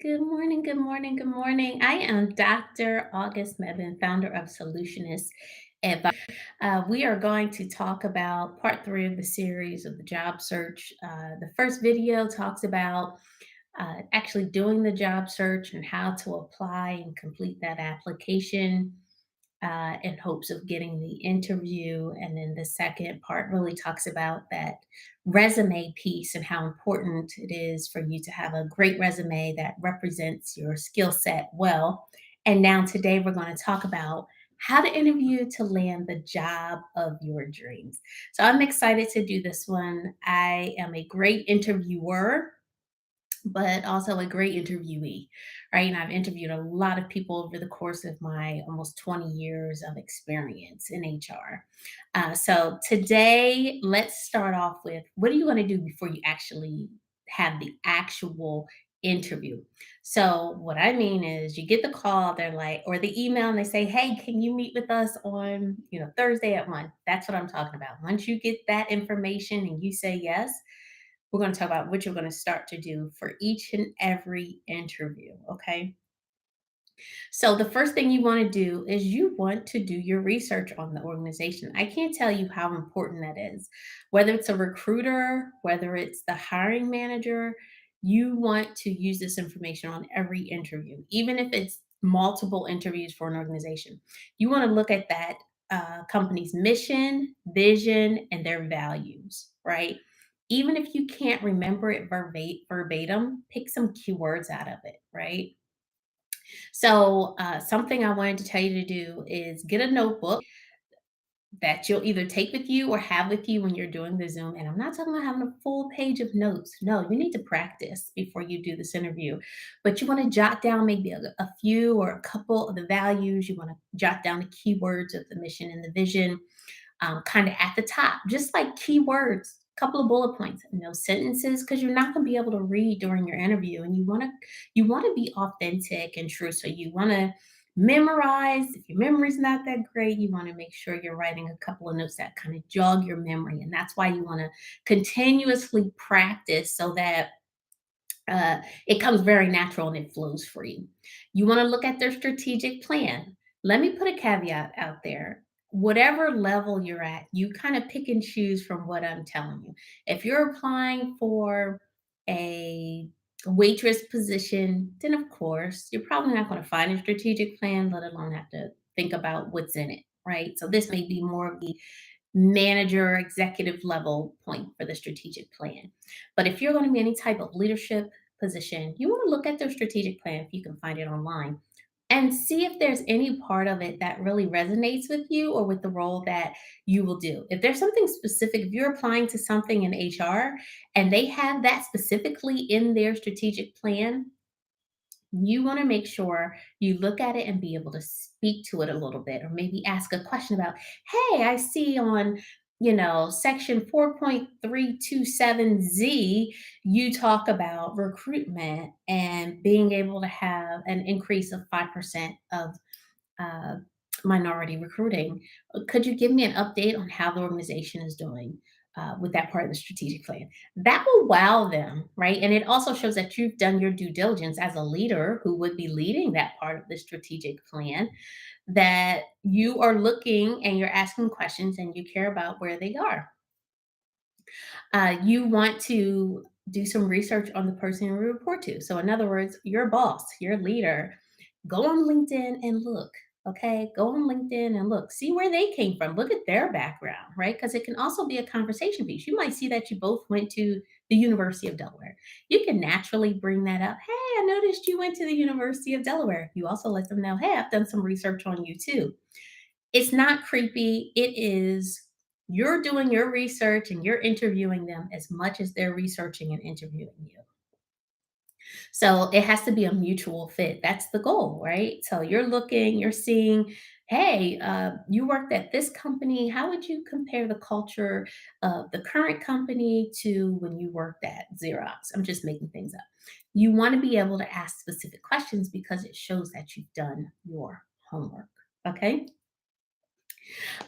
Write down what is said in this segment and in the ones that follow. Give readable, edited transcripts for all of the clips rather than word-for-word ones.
Good morning, good morning, good morning. I am Dr. August Mebane, founder of Solutionists. We are going to talk about part three of the series of the job search. The first video talks about actually doing the job search and how to apply and complete that application in hopes of getting the interview. And then the second part really talks about that resume piece and how important it is for you to have a great resume that represents your skill set well. And now, today, we're going to talk about how to interview to land the job of your dreams. So, I'm excited to do this one. I am a great interviewer, but also a great interviewee, right? And I've interviewed a lot of people over the course of my almost 20 years of experience in HR. So today, let's start off with what are you going to do before you actually have the actual interview? So what I mean is you get the call, they're like, or the email, and they say, hey, can you meet with us on, Thursday at 1? That's what I'm talking about. Once you get that information and you say yes, we're going to talk about what you're going to start to do for each and every interview. Okay. So, the first thing you want to do is you want to do your research on the organization. I can't tell you how important that is. Whether it's a recruiter, whether it's the hiring manager, you want to use this information on every interview, even if it's multiple interviews for an organization. You want to look at that company's mission, vision, and their values, right? Even if you can't remember it verbatim, pick some keywords out of it, right? So, something I wanted to tell you to do is get a notebook that you'll either take with you or have with you when you're doing the Zoom. And I'm not talking about having a full page of notes. No, you need to practice before you do this interview. But you want to jot down maybe a few or a couple of the values. You want to jot down the keywords of the mission and the vision kind of at the top, just like keywords, couple of bullet points, no sentences, because you're not going to be able to read during your interview, and you want to be authentic and true. So you want to memorize. If your memory's not that great, you want to make sure you're writing a couple of notes that kind of jog your memory, and that's why you want to continuously practice so that it comes very natural and it flows for you. You want to look at their strategic plan. Let me put a caveat out there. Whatever level you're at, you kind of pick and choose from what I'm telling you. If you're applying for a waitress position, then of course, you're probably not going to find a strategic plan, let alone have to think about what's in it, right? So this may be more of the manager, executive level point for the strategic plan. But if you're going to be any type of leadership position, you want to look at their strategic plan if you can find it online and see if there's any part of it that really resonates with you or with the role that you will do. If there's something specific, if you're applying to something in HR and they have that specifically in their strategic plan, you want to make sure you look at it and be able to speak to it a little bit, or maybe ask a question about, hey, I see on section 4.327Z, you talk about recruitment and being able to have an increase of 5% of uh, minority recruiting. Could you give me an update on how the organization is doing with that part of the strategic plan? That will wow them, right? And it also shows that you've done your due diligence as a leader who would be leading that part of the strategic plan, that you are looking and you're asking questions and you care about where they are. You want to do some research on the person you report to. So, in other words, your boss, your leader, go on LinkedIn and look. Okay, go on LinkedIn and look, see where they came from, look at their background, right? Because it can also be a conversation piece. You might see that you both went to the University of Delaware. You can naturally bring that up. Hey, I noticed you went to the University of Delaware. You also let them know, hey, I've done some research on you too. It's not creepy. It is, you're doing your research and you're interviewing them as much as they're researching and interviewing you. So it has to be a mutual fit. That's the goal, right? So you're looking, you're seeing, hey, you worked at this company. How would you compare the culture of the current company to when you worked at Xerox? I'm just making things up. You want to be able to ask specific questions because it shows that you've done your homework. Okay.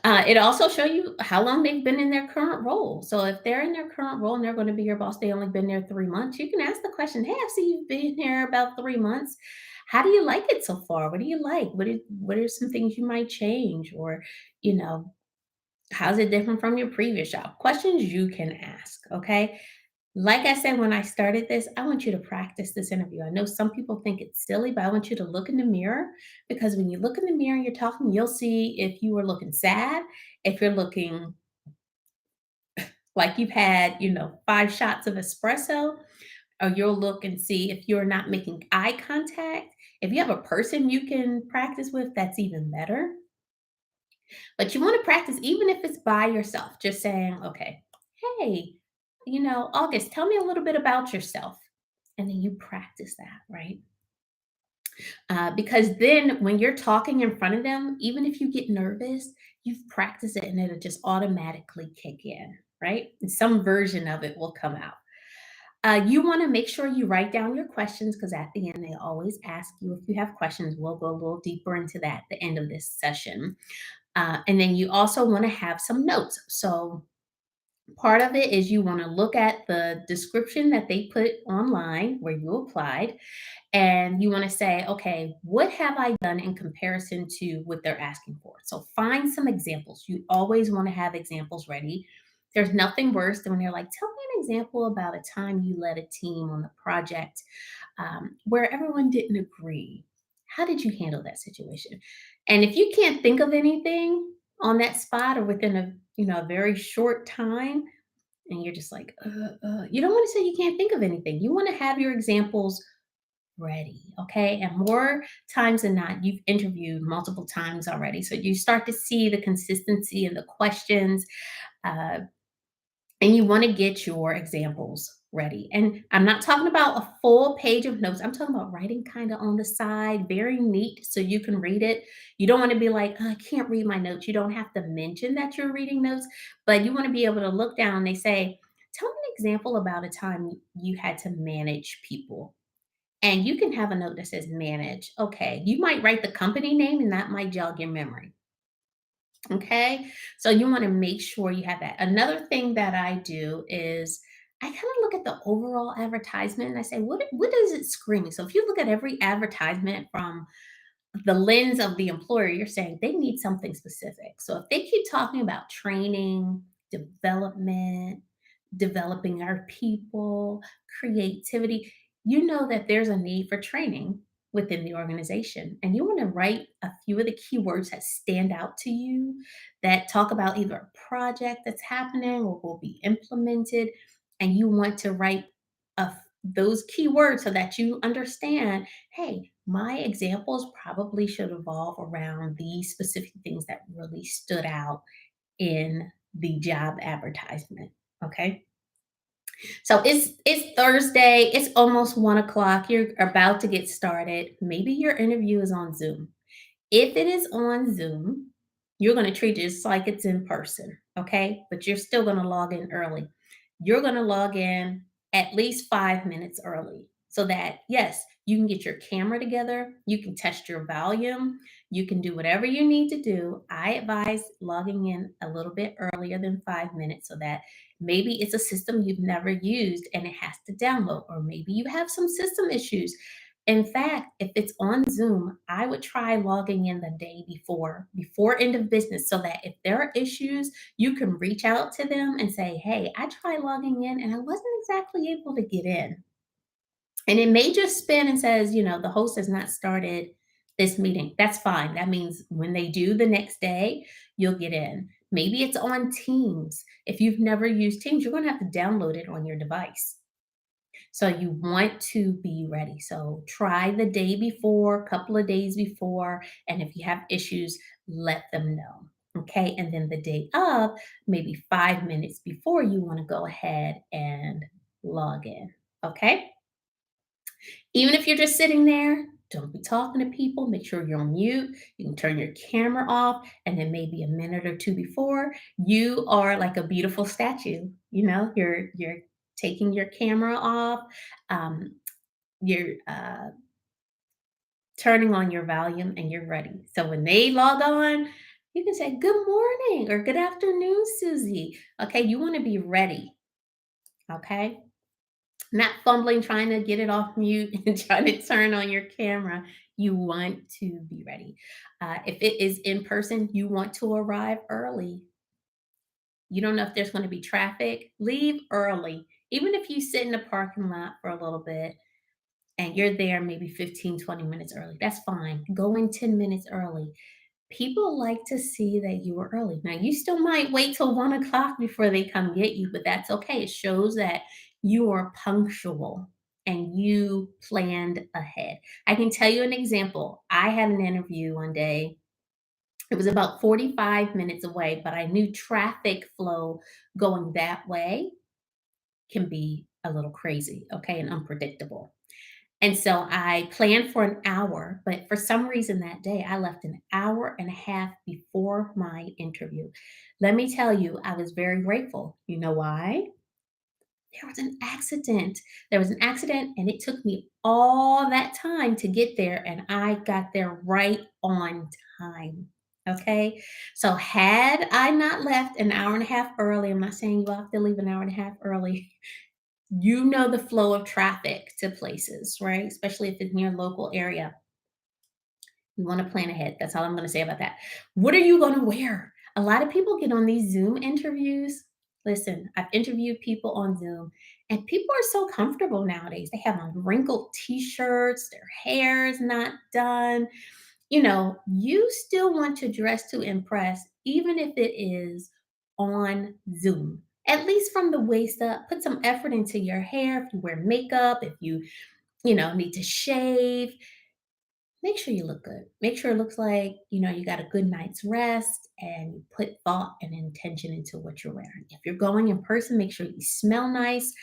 It also show you how long they've been in their current role. So if they're in their current role and they're going to be your boss, they only been there 3 months. You can ask the question, "Hey, I see you've been here about 3 months. How do you like it so far? What do you like? What are some things you might change, or you know, how's it different from your previous job?" Questions you can ask. Okay. Like I said when I started this, I want you to practice this interview. I know some people think it's silly, but I want you to look in the mirror, because when you look in the mirror and you're talking, you'll see if you are looking sad, if you're looking like you've had, 5 shots of espresso, or you'll look and see if you're not making eye contact. If you have a person you can practice with, that's even better. But you want to practice even if it's by yourself, just saying, okay, hey, August, tell me a little bit about yourself. And then you practice that, right? Because then when you're talking in front of them, even if you get nervous, you've practiced it and it'll just automatically kick in, right? And some version of it will come out. You want to make sure you write down your questions, because at the end, they always ask you if you have questions. We'll go a little deeper into that at the end of this session. And then you also want to have some notes. So part of it is you want to look at the description that they put online where you applied, and you want to say, okay, what have I done in comparison to what they're asking for? So find some examples. You always want to have examples ready. There's nothing worse than when they're like, tell me an example about a time you led a team on the project where everyone didn't agree. How did you handle that situation? And if you can't think of anything on that spot or within a very short time, and you're just like, you don't want to say you can't think of anything. You want to have your examples ready, okay? And more times than not, you've interviewed multiple times already. So you start to see the consistency in the questions, uh, and you want to get your examples ready. And I'm not talking about a full page of notes. I'm talking about writing kind of on the side, very neat, so you can read it. You don't want to be like, "Oh, I can't read my notes." You don't have to mention that you're reading notes, but you want to be able to look down. They say, tell me an example about a time you had to manage people. And you can have a note that says manage. Okay. You might write the company name and that might jog your memory. Okay. So you want to make sure you have that. Another thing that I do is I kind of look at the overall advertisement and I say, what is it screaming? So if you look at every advertisement from the lens of the employer, you're saying they need something specific. So if they keep talking about training, development, developing our people, creativity, you know that there's a need for training within the organization. And you want to write a few of the keywords that stand out to you, that talk about either a project that's happening or will be implemented. And you want to write those keywords so that you understand, hey, my examples probably should evolve around these specific things that really stood out in the job advertisement. Okay. So it's Thursday. It's almost 1 o'clock. You're about to get started. Maybe your interview is on Zoom. If it is on Zoom, you're going to treat it just like it's in person, okay? But you're still going to log in early. You're going to log in at least 5 minutes early so that, yes, you can get your camera together, you can test your volume, you can do whatever you need to do. I advise logging in a little bit earlier than 5 minutes so that maybe it's a system you've never used and it has to download, or maybe you have some system issues. In fact, if it's on Zoom, I would try logging in the day before end of business, so that if there are issues, you can reach out to them and say, "Hey, I tried logging in and I wasn't exactly able to get in." And it may just spin and says, the host has not started this meeting. That's fine. That means when they do the next day, you'll get in. Maybe it's on Teams. If you've never used Teams, you're going to have to download it on your device. So you want to be ready. So try the day before, a couple of days before, and if you have issues, let them know. Okay. And then the day of, maybe 5 minutes before, you want to go ahead and log in. Okay. Even if you're just sitting there, don't be talking to people. Make sure you're on mute. You can turn your camera off, and then maybe a minute or two before, you are like a beautiful statue. You're taking your camera off. Um, you're turning on your volume, and you're ready. So when they log on, You can say, "Good morning," or "Good afternoon, Susie." Okay, you want to be ready. Okay, not fumbling trying to get it off mute and trying to turn on your camera. You want to be ready. If it is in person, you want to arrive early. You don't know if there's going to be traffic. Leave early. Even if you sit in the parking lot for a little bit and you're there maybe 15, 20 minutes early, that's fine. Go in 10 minutes early. People like to see that you were early. Now, you still might wait till 1 o'clock before they come get you, but that's okay. It shows that you are punctual and you planned ahead. I can tell you an example. I had an interview one day. It was about 45 minutes away, but I knew traffic flow going that way can be a little crazy, okay, and unpredictable. And so I planned for an hour, but for some reason that day I left an hour and a half before my interview. Let me tell you, I was very grateful. You know why? There was an accident. There was an accident, and it took me all that time to get there, and I got there right on time. Okay. So, had I not left an hour and a half early, I'm not saying you have to leave an hour and a half early. You know the flow of traffic to places, right? Especially if it's in your local area. You want to plan ahead. That's all I'm going to say about that. What are you going to wear? A lot of people get on these Zoom interviews. Listen, I've interviewed people on Zoom, and people are so comfortable nowadays. They have on wrinkled t shirts, their hair is not done. You still want to dress to impress, even if it is on Zoom. At least from the waist up, put some effort into your hair. If you wear makeup, if you need to shave, make sure you look good. Make sure it looks like, you got a good night's rest and you put thought and intention into what you're wearing. If you're going in person, make sure you smell nice.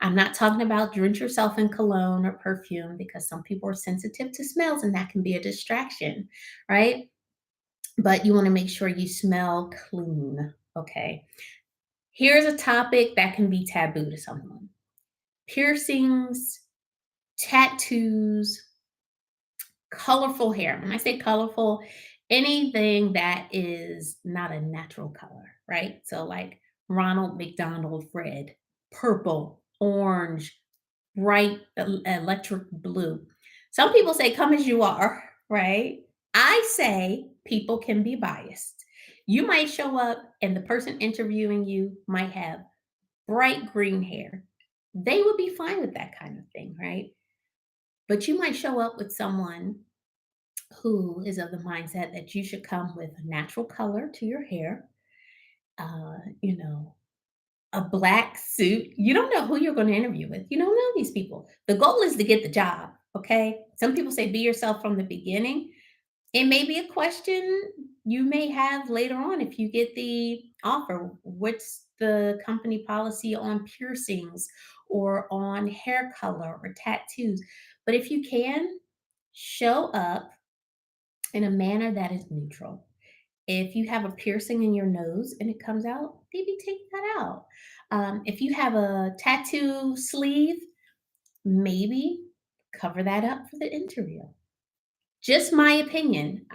I'm not talking about drench yourself in cologne or perfume because some people are sensitive to smells and that can be a distraction, right? But you want to make sure you smell clean. Okay. Here's a topic that can be taboo to someone: piercings, tattoos, colorful hair. When I say colorful, anything that is not a natural color, right? So, like Ronald McDonald red, purple, orange, bright electric blue. Some people say, come as you are, right? I say people can be biased. You might show up and the person interviewing you might have bright green hair. They would be fine with that kind of thing, right? But you might show up with someone who is of the mindset that you should come with a natural color to your hair, uh, you know, a black suit. You don't know who you're going to interview with. You don't know these people. The goal is to get the job. Okay. Some people say be yourself from the beginning. It may be a question you may have later on if you get the offer. What's the company policy on piercings or on hair color or tattoos? But if you can, show up in a manner that is neutral. If you have a piercing in your nose and it comes out, maybe take that out. If you have a tattoo sleeve, maybe cover that up for the interview. Just my opinion.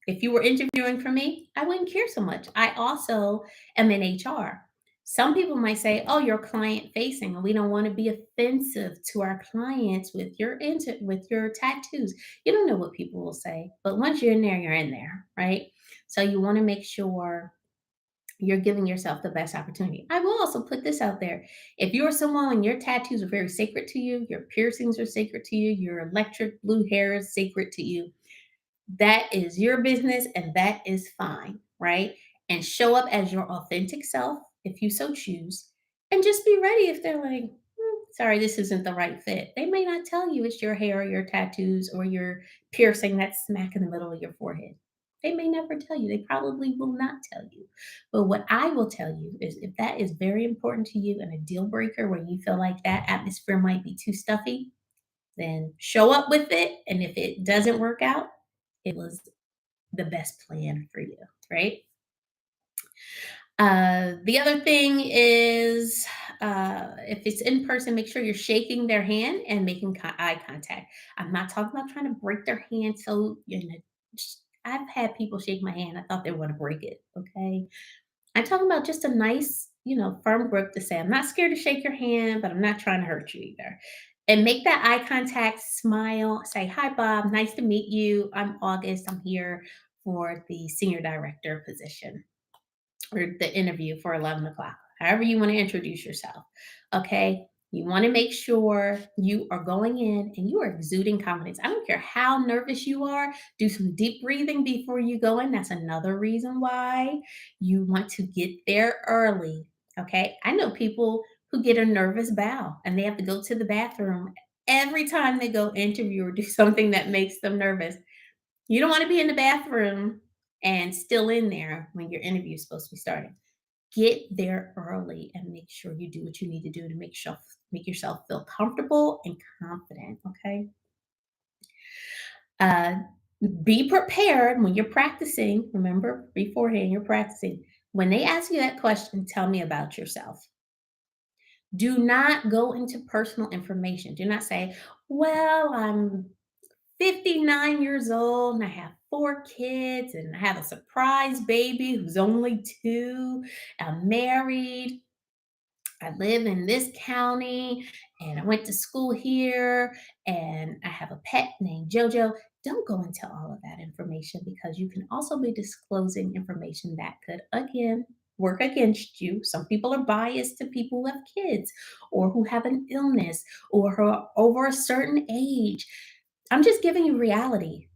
If you were interviewing for me, I wouldn't care so much. I also am in HR. Some people might say, "Oh, you're client facing, and we don't want to be offensive to our clients with your tattoos." You don't know what people will say, but once you're in there, right? So you want to make sure you're giving yourself the best opportunity. I will also put this out there. If you're someone and your tattoos are very sacred to you, your piercings are sacred to you, your electric blue hair is sacred to you, that is your business and that is fine, right? And show up as your authentic self if you so choose. And just be ready if they're like, sorry, this isn't the right fit. They may not tell you it's your hair or your tattoos or your piercing that's smack in the middle of your forehead. They may never tell you. They probably will not tell you. But what I will tell you is if that is very important to you and a deal breaker where you feel like that atmosphere might be too stuffy, then show up with it. And if it doesn't work out, it was the best plan for you, right? The other thing is if it's in person, make sure you're shaking their hand and making eye contact. I'm not talking about trying to break their hand so I've had people shake my hand. I thought they want to break it. Okay. I'm talking about just a nice, firm grip to say, I'm not scared to shake your hand, but I'm not trying to hurt you either. And make that eye contact, smile, say, Hi, Bob. Nice to meet you. I'm August. I'm here for the senior director position or the interview for 11 o'clock, however you want to introduce yourself. Okay. You want to make sure you are going in and you are exuding confidence. I don't care how nervous you are, do some deep breathing before you go in. That's another reason why you want to get there early. Okay. I know people who get a nervous bow and they have to go to the bathroom every time they go interview or do something that makes them nervous. You don't want to be in the bathroom and still in there when your interview is supposed to be starting. Get there early and make sure you do what you need to do to make yourself feel comfortable and confident. Okay. Uh, be prepared when you're practicing. Remember, beforehand, you're practicing. When they ask you that question, tell me about yourself. Do not go into personal information. Do not say, well, I'm 59 years old and I have 4 kids and I have a surprise baby who's only 2. I'm married. I live in this county and I went to school here and I have a pet named JoJo. Don't go into all of that information because you can also be disclosing information that could, again, work against you. Some people are biased to people who have kids or who have an illness or who are over a certain age. I'm just giving you reality.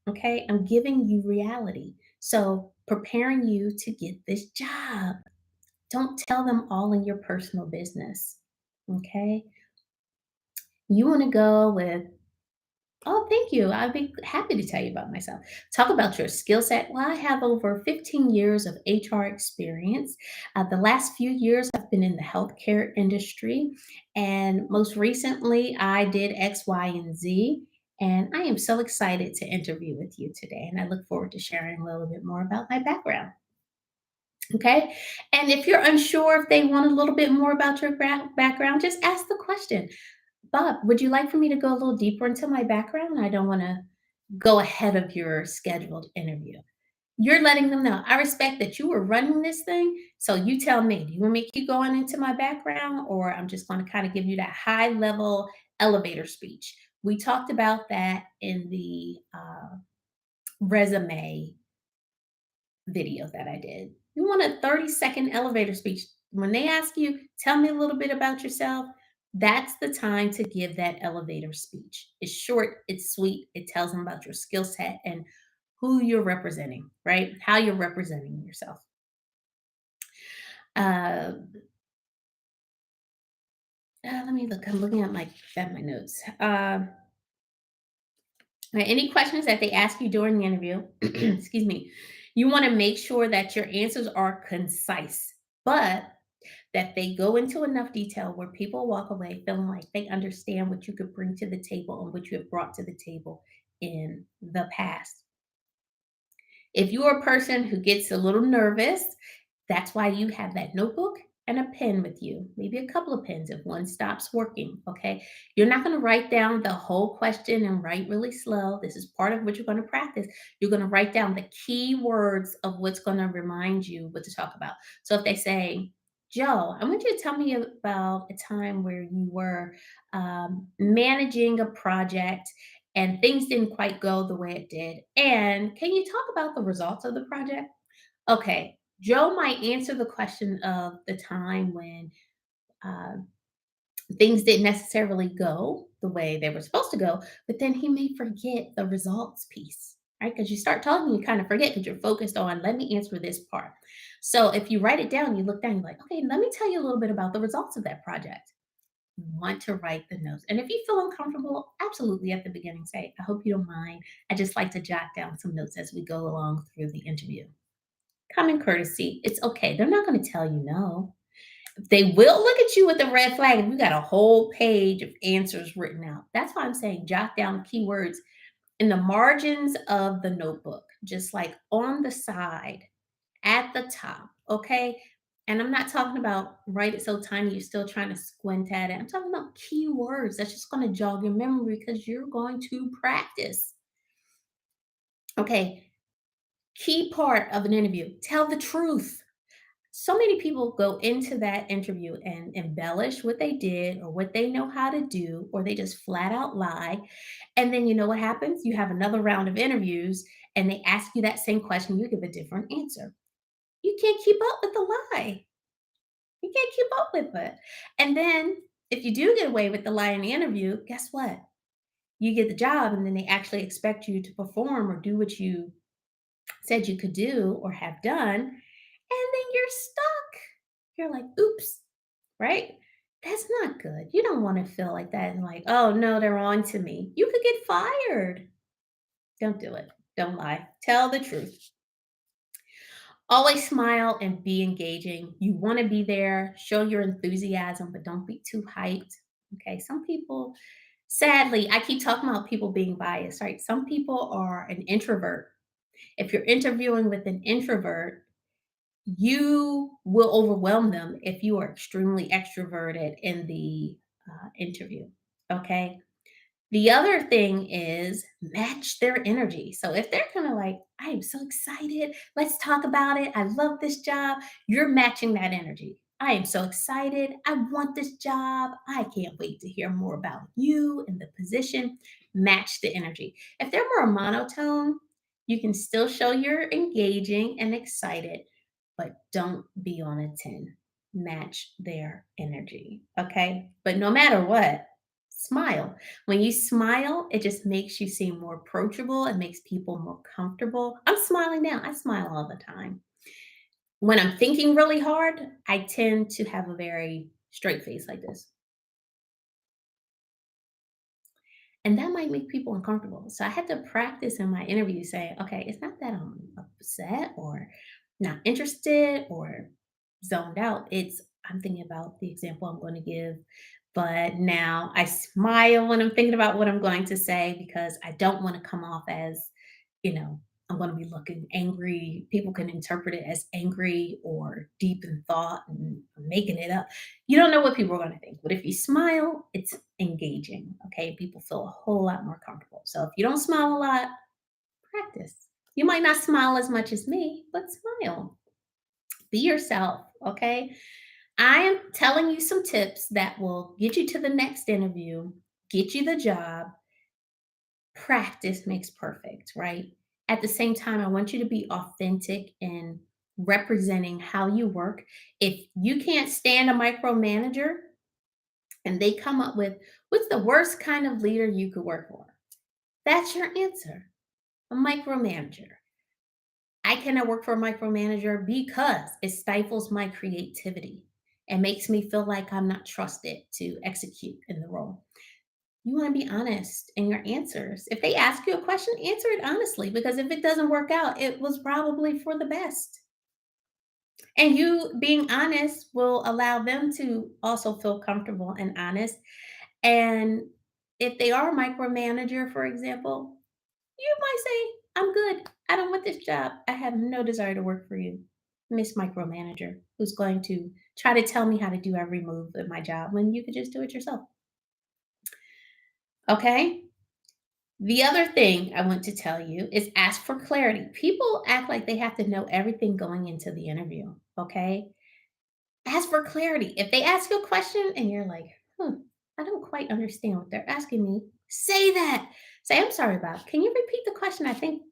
Okay. I'm giving you reality. So, preparing you to get this job. Don't tell them all in your personal business. Okay. You want to go with, oh, thank you. I'd be happy to tell you about myself. Talk about your skill set. Well, I have over 15 years of HR experience. The last few years, I've been in the healthcare industry. And most recently, I did X, Y, and Z. And I am so excited to interview with you today. And I look forward to sharing a little bit more about my background. Okay. And if you're unsure if they want a little bit more about your background, just ask the question. Bob, would you like for me to go a little deeper into my background? I don't want to go ahead of your scheduled interview. You're letting them know. I respect that you were running this thing. So you tell me, do you want me to keep going into my background or I'm just going to kind of give you that high level elevator speech? We talked about that in the resume video that I did. You want a 30-second elevator speech. When they ask you, tell me a little bit about yourself, that's the time to give that elevator speech. It's short, it's sweet, it tells them about your skill set and who you're representing, right? How you're representing yourself. Uh, let me look. I'm looking at my notes. Right, any questions that they ask you during the interview, excuse me, you want to make sure that your answers are concise, but that they go into enough detail where people walk away feeling like they understand what you could bring to the table and what you have brought to the table in the past. If you're a person who gets a little nervous, that's why you have that notebook and a pen with you, maybe a couple of pens if one stops working. Okay. You're not going to write down the whole question and write really slow. This is part of what you're going to practice. You're going to write down the key words of what's going to remind you what to talk about. So if they say, Joe, I want you to tell me about a time where you were managing a project and things didn't quite go the way it did. And can you talk about the results of the project? Okay, Joe might answer the question of the time when uh, things didn't necessarily go the way they were supposed to go, but then he may forget the results piece, right? Because you start talking, you kind of forget because you're focused on, let me answer this part. So if you write it down, you look down, you're like, okay, let me tell you a little bit about the results of that project. You want to write the notes. And if you feel uncomfortable, absolutely at the beginning say, I hope you don't mind. I just like to jot down some notes as we go along through the interview. Common courtesy. It's okay. They're not going to tell you no. They will look at you with a red flag if you got a whole page of answers written out. That's why I'm saying jot down keywords in the margins of the notebook, just like on the side, at the top. Okay. And I'm not talking about write it so tiny you're still trying to squint at it. I'm talking about keywords that's just going to jog your memory because you're going to practice. Okay. Key part of an interview, tell the truth. So many people go into that interview and embellish what they did or what they know how to do, or they just flat out lie. And then you know what happens? You have another round of interviews and they ask you that same question, you give a different answer. You can't keep up with the lie. You can't keep up with it. And then if you do get away with the lie in the interview, guess what? You get the job and then they actually expect you to perform or do what you said you could do or have done. And then you're stuck. You're like, oops, right? That's not good. You don't want to feel like that and like, oh no, they're on to me. You could get fired. Don't do it. Don't lie. Tell the truth. Always smile and be engaging. You want to be there, show your enthusiasm, but don't be too hyped. Okay. Some people, sadly, I keep talking about people being biased, right? Some people are an introvert. If you're interviewing with an introvert, you will overwhelm them if you are extremely extroverted in the interview. Okay. The other thing is match their energy. So if they're kind of like, I am so excited, let's talk about it. I love this job. You're matching that energy. I am so excited. I want this job. I can't wait to hear more about you and the position. Match the energy. If they're more monotone, you can still show you're engaging and excited, but don't be on a 10. Match their energy. Okay. But no matter what, smile. When you smile, it just makes you seem more approachable. It makes people more comfortable. I'm smiling now. I smile all the time. When I'm thinking really hard, I tend to have a very straight face like this. And that might make people uncomfortable. So I had to practice in my interview saying, okay, it's not that I'm upset or not interested or zoned out. It's I'm thinking about the example I'm going to give. But now I smile when I'm thinking about what I'm going to say because I don't want to come off as, you know, I'm going to be looking angry. People can interpret it as angry or deep in thought and I'm making it up. You don't know what people are going to think. But if you smile, it's engaging. Okay. People feel a whole lot more comfortable. So if you don't smile a lot, practice. You might not smile as much as me, but smile. Be yourself. Okay. I am telling you some tips that will get you to the next interview, get you the job. Practice makes perfect, right? At the same time, I want you to be authentic in representing how you work. If you can't stand a micromanager and they come up with what's the worst kind of leader you could work for, that's your answer. A micromanager. I cannot work for a micromanager because it stifles my creativity and makes me feel like I'm not trusted to execute in the role. You want to be honest in your answers. If they ask you a question, answer it honestly because if it doesn't work out, it was probably for the best. And you being honest will allow them to also feel comfortable and honest. And if they are a micromanager, for example, you might say, I'm good. I don't want this job. I have no desire to work for you, Miss Micromanager, who's going to try to tell me how to do every move of my job when you could just do it yourself. Okay. The other thing I want to tell you is ask for clarity. People act like they have to know everything going into the interview. Okay. Ask for clarity. If they ask you a question and you're like, I don't quite understand what they're asking me, say that. Say, I'm sorry about it. Can you repeat the question? I think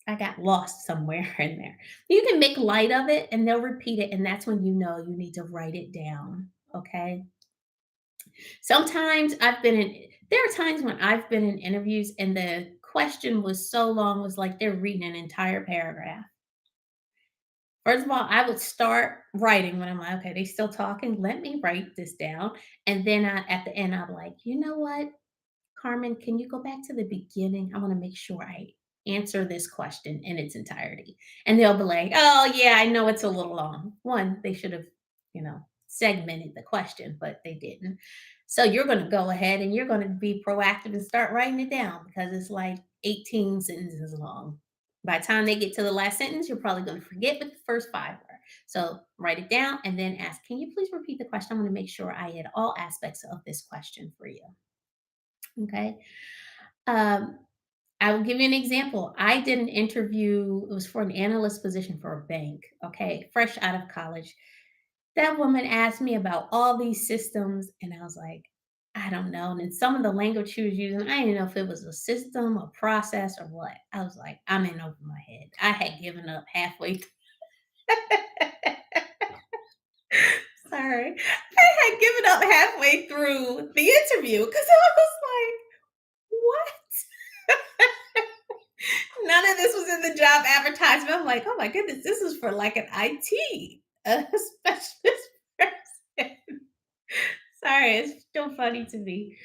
I got lost somewhere in there. You can make light of it and they'll repeat it. And that's when you know you need to write it down. Okay. Sometimes there are times when I've been in interviews and the question was so long, was like they're reading an entire paragraph. First of all, I would start writing when I'm like, okay, they still talking. Let me write this down. And then at the end, I'm like, you know what? Carmen, can you go back to the beginning? I want to make sure I answer this question in its entirety. And they'll be like, oh, yeah, I know it's a little long. One, they should have, segmented the question, but they didn't. So you're going to go ahead and you're going to be proactive and start writing it down because it's like 18 sentences long. By the time they get to the last sentence, you're probably going to forget what the first five were. So write it down and then ask, can you please repeat the question? I want to make sure I hit all aspects of this question for you. Okay. Um, I will give you an example. I did an interview, it was for an analyst position for a bank, okay, fresh out of college. That woman asked me about all these systems, and I was like, I don't know. And then some of the language she was using, I didn't know if it was a system, a process, or what. I was like, I'm in over my head. I had given up halfway. Sorry. I had given up halfway through the interview because I was like, what? None of this was in the job advertisement. I'm like, oh my goodness, this is for like an IT specialist person. Sorry, it's still funny to me.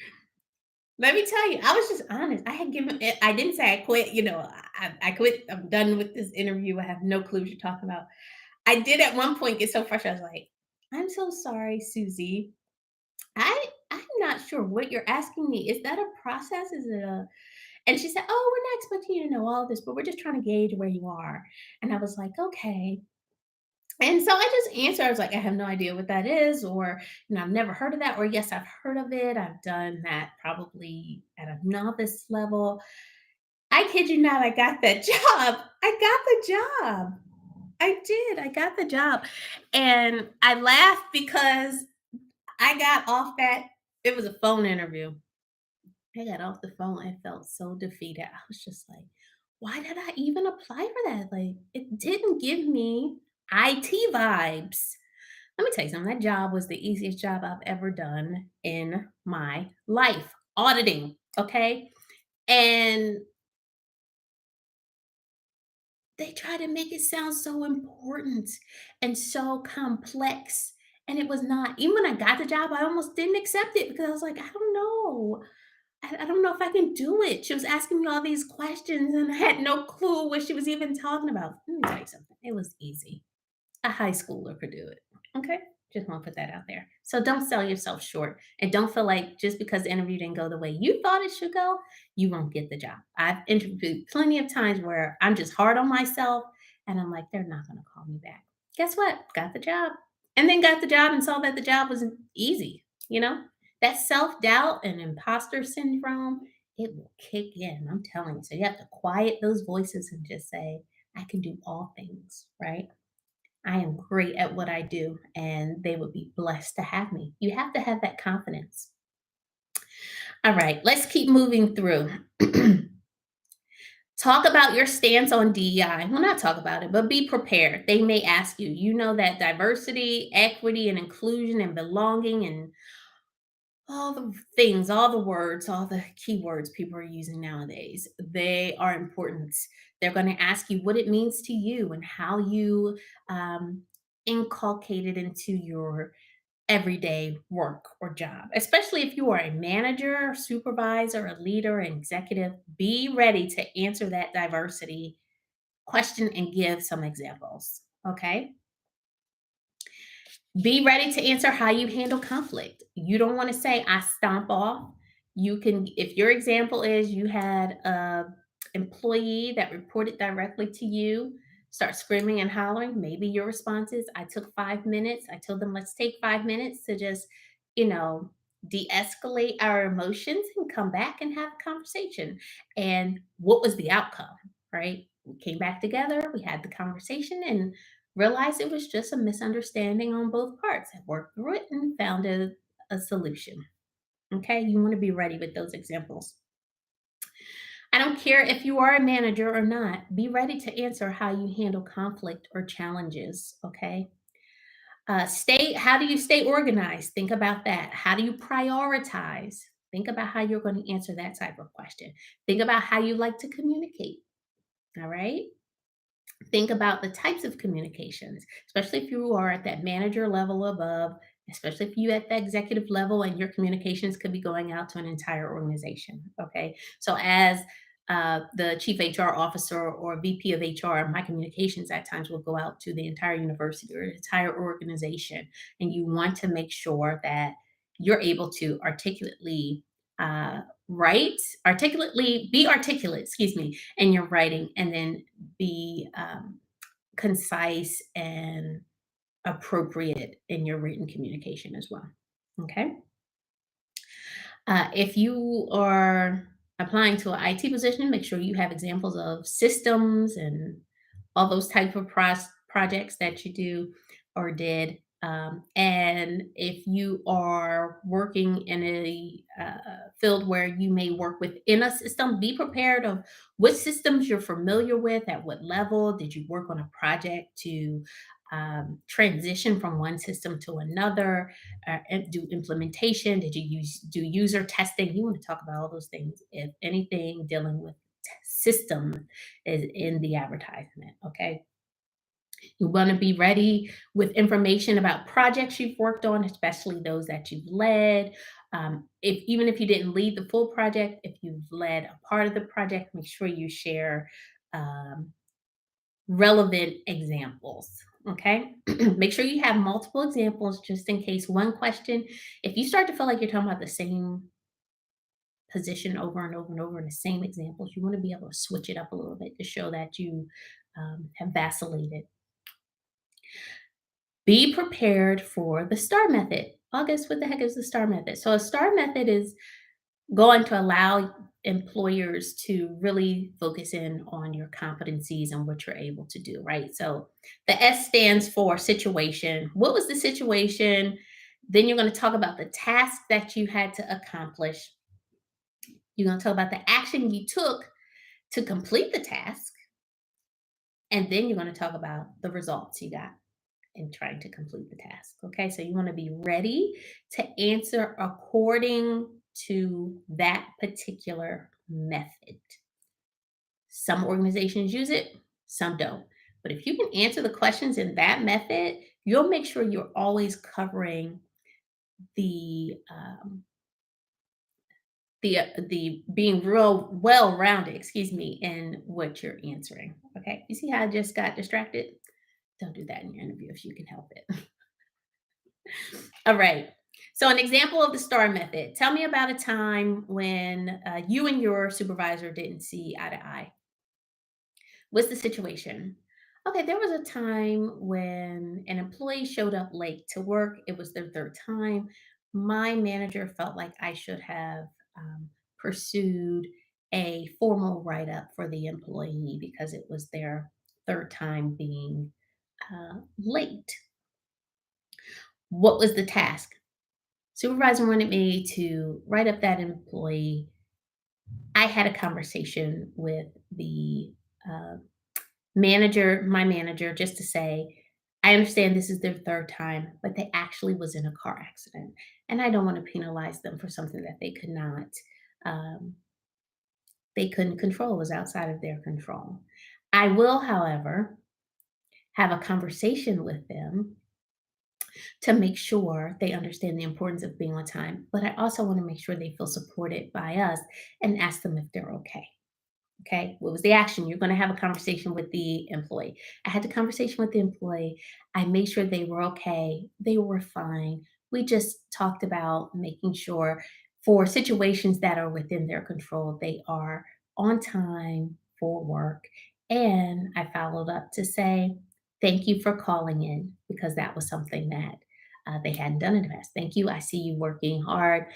Let me tell you, I was just honest. I had given it, I didn't say I quit, I quit. I'm done with this interview. I have no clue what you're talking about. I did at one point get so frustrated. I was like, I'm so sorry, Susie. I'm not sure what you're asking me. Is that a process? Is it a and she said, oh, we're not expecting you to know all this, but we're just trying to gauge where you are. And I was like, okay. And so I just answered, I was like, I have no idea what that is, or, I've never heard of that, or yes, I've heard of it. I've done that probably at a novice level. I kid you not, I got that job. I got the job. I did. I got the job. And I laughed because I got off that, it was a phone interview. I got off the phone and felt so defeated. I was just like, why did I even apply for that? Like, it didn't give me IT vibes. Let me tell you something. That job was the easiest job I've ever done in my life. Auditing, okay? And they try to make it sound so important and so complex. And it was not. Even when I got the job, I almost didn't accept it because I was like, I don't know. I don't know if I can do it. She was asking me all these questions and I had no clue what she was even talking about. Let me tell you something. It was easy. A high schooler could do it. Okay? Just want to put that out there. So don't sell yourself short and don't feel like just because the interview didn't go the way you thought it should go, you won't get the job. I've interviewed plenty of times where I'm just hard on myself and I'm like, they're not going to call me back. Guess what? Got the job. And then got the job and saw that the job was easy. You know, that self doubt and imposter syndrome, it will kick in. I'm telling you. So you have to quiet those voices and just say, I can do all things, right? I am great at what I do, and they would be blessed to have me. You have to have that confidence. All right, let's keep moving through. Talk about your stance on DEI. Well, not talk about it, but be prepared. They may ask you, you know, that diversity, equity, and inclusion and belonging and all the things, all the words, all the keywords people are using nowadays, they are important. They're going to ask you what it means to you and how you inculcate it into your everyday work or job, especially if you are a manager, supervisor, a leader, an executive. Be ready to answer that diversity question and give some examples. Okay. Be ready to answer how you handle conflict. You don't want to say, I stomp off. You can, if your example is you had a employee that reported directly to you, start screaming and hollering, maybe your response is, I took 5 minutes. I told them, let's take 5 minutes to just, you know, de escalate our emotions and come back and have a conversation. And what was the outcome, right? We came back together, we had the conversation, and realized it was just a misunderstanding on both parts. I worked through it and found a solution. Okay, you want to be ready with those examples. I don't care if you are a manager or not, be ready to answer how you handle conflict or challenges. Okay, how do you stay organized? Think about that. How do you prioritize? Think about how you're going to answer that type of question. Think about how you like to communicate. All right. Think about the types of communications, especially if you are at that manager level above, especially if you at the executive level and your communications could be going out to an entire organization. Okay. So as the chief HR officer or VP of HR, my communications at times will go out to the entire university or entire organization. And you want to make sure that you're able to articulately write, articulately, be articulate, excuse me, in your writing, and then be concise and appropriate in your written communication as well. Okay. If you are Applying to an IT position, make sure you have examples of systems and all those type of projects that you do or did. And if you are working in a field where you may work within a system, be prepared of what systems you're familiar with, at what level. Did you work on a project to transition from one system to another, and do implementation? Did you do user testing? You want to talk about all those things. If anything dealing with system is in the advertisement, okay? You want to be ready with information about projects you've worked on, especially those that you've led. If even if you didn't lead the full project, if you've led a part of the project, make sure you share um, relevant examples. Okay. Make sure you have multiple examples just in case one question, if you start to feel like you're talking about the same position over and over and over in the same examples, you want to be able to switch it up a little bit to show that you have vacillated. Be prepared for the STAR method. August, what the heck is the STAR method? So, a STAR method is going to allow employers to really focus in on your competencies and what you're able to do, right? So, the S stands for situation. What was the situation? Then you're going to talk about the task that you had to accomplish. You're going to talk about the action you took to complete the task. And then you're going to talk about the results you got in trying to complete the task. Okay, so you want to be ready to answer according to that particular method. Some organizations use it, some don't. But if you can answer the questions in that method, you'll make sure you're always covering the the being real well rounded, excuse me, in what you're answering. Okay, you see how I just got distracted? Don't do that in your interview if you can help it. All right. So, an example of the STAR method. Tell me about a time when you and your supervisor didn't see eye to eye. What's the situation? Okay, there was a time when an employee showed up late to work. It was their third time. My manager felt like I should have pursued a formal write up for the employee because it was their third time being late. What was the task? Supervisor wanted me to write up that employee. I had a conversation with the uh, manager, my manager, just to say, I understand this is their third time, but they actually was in a car accident, and I don't want to penalize them for something that um, they couldn't control, was outside of their control. I will, however, have a conversation with them to make sure they understand the importance of being on time. But I also want to make sure they feel supported by us and ask them if they're okay. Okay. What was the action? You're going to have a conversation with the employee. I had the conversation with the employee. I made sure they were okay. They were fine. We just talked about making sure for situations that are within their control, they are on time for work. And I followed up to say, thank you for calling in because that was something that they hadn't done in the past. Thank you. I see you working hard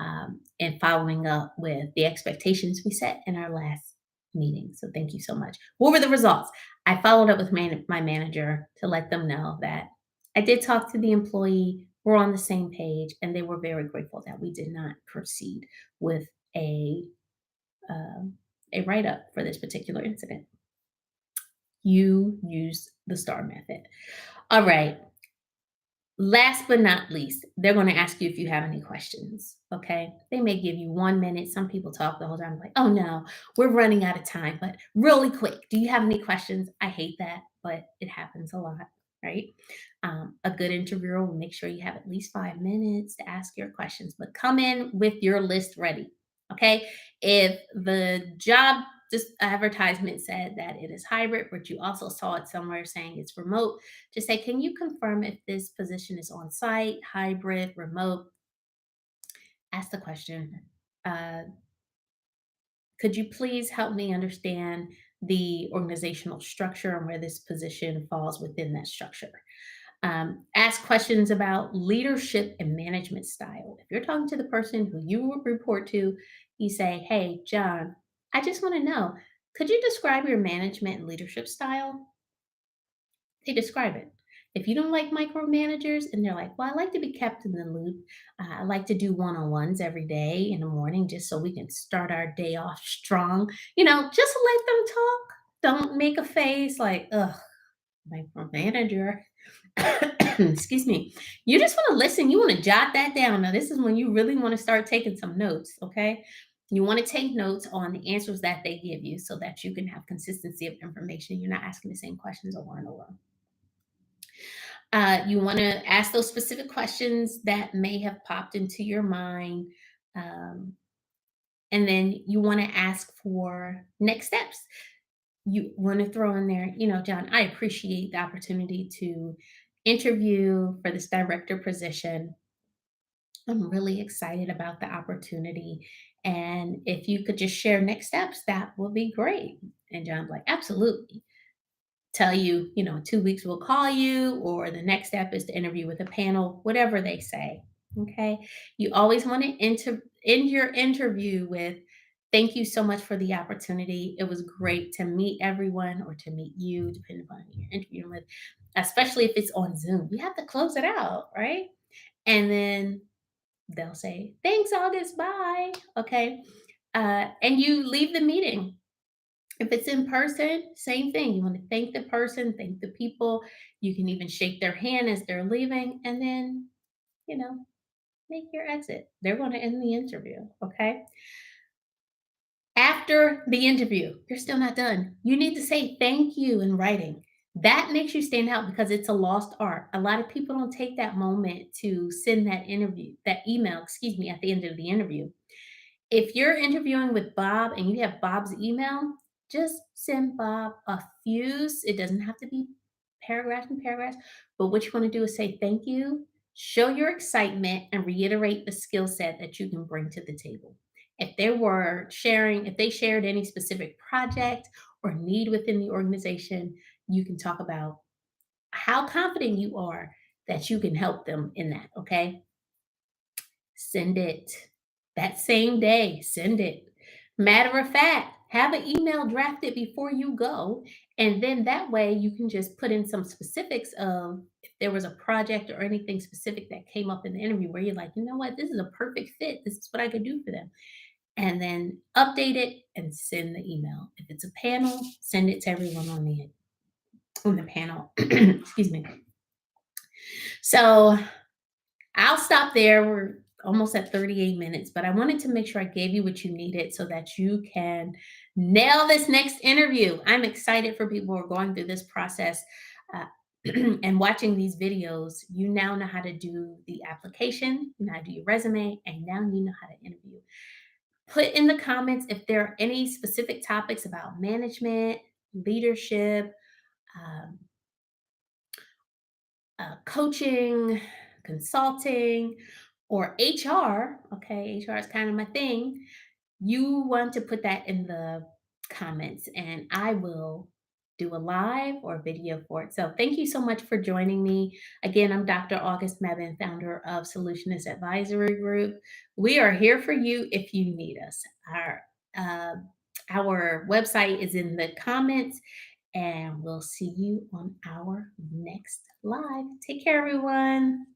and following up with the expectations we set in our last meeting. So thank you so much. What were the results? I followed up with my manager to let them know that I did talk to the employee. We're on the same page, and they were very grateful that we did not proceed with um, a write up for this particular incident. You used the STAR method. All right. Last but not least, they're going to ask you if you have any questions. Okay. They may give you 1 minute. Some people talk the whole time, like, oh no, we're running out of time. But really quick, do you have any questions? I hate that, but it happens a lot, right? A good interviewer will make sure you have at least 5 minutes to ask your questions, but come in with your list ready. Okay. If the job just advertisement said that it is hybrid, but you also saw it somewhere saying it's remote, just say, can you confirm if this position is on site, hybrid, remote? Ask the question. Uh, could you please help me understand the organizational structure and where this position falls within that structure? Ask questions about leadership and management style. If you're talking to the person who you would report to, you say, "Hey, John, I just want to know, could you describe your management and leadership style?" They describe it. If you don't like micromanagers and they're like, "Well, I like to be kept in the loop. I like to do one on ones every day in the morning just so we can start our day off strong." Just let them talk. Don't make a face like, "Ugh, micromanager." Excuse me. You just want to listen. You want to jot that down. Now, this is when you really want to start taking some notes, okay? You want to take notes on the answers that they give you so that you can have consistency of information. You're not asking the same questions over and over. You want to ask those specific questions that may have popped into your mind. Um, and then you want to ask for next steps. You want to throw in there, John, I appreciate the opportunity to interview for this director position. I'm really excited about the opportunity. And if you could just share next steps, that would be great. And John's like, absolutely. Tell you, 2 weeks we'll call you, or the next step is to interview with a panel, whatever they say. Okay. You always want to end your interview with, thank you so much for the opportunity. It was great to meet everyone or to meet you, depending upon who you're interviewing with, especially if it's on Zoom. You have to close it out, right? And then they'll say, thanks, August. Bye. Okay. And you leave the meeting. If it's in person, same thing. You want to thank the person, thank the people. You can even shake their hand as they're leaving, and then, you know, make your exit. They're going to end the interview. Okay. After the interview, you're still not done. You need to say thank you in writing. That makes you stand out because it's a lost art. A lot of people don't take that moment to send that email, excuse me, at the end of the interview. If you're interviewing with Bob and you have Bob's email, just send Bob a fuse. It doesn't have to be paragraphs and paragraphs, but what you want to do is say thank you, show your excitement, and reiterate the skill set that you can bring to the table. If they shared any specific project or need within the organization, you can talk about how confident you are that you can help them in that, okay? Send it. That same day, send it. Matter of fact, have an email drafted before you go. And then that way you can just put in some specifics of if there was a project or anything specific that came up in the interview where you're like, you know what, this is a perfect fit. This is what I could do for them. And then update it and send the email. If it's a panel, send it to everyone on the panel. Excuse me. So I'll stop there. We're almost at 38 minutes, but I wanted to make sure I gave you what you needed so that you can nail this next interview. I'm excited for people who are going through this process uh, and watching these videos. You now know how to do the application, you know how to do your resume, and now you know how to interview. Put in the comments if there are any specific topics about management, leadership, um, coaching, consulting, or HR. Okay, HR is kind of my thing. You want to put that in the comments, and I will do a live or video for it. So, thank you so much for joining me. Again, I'm Dr. August Mebane, founder of Solutionists Advisory Group. We are here for you if you need us. Uh, our website is in the comments, and we'll see you on our next live. Take care, everyone.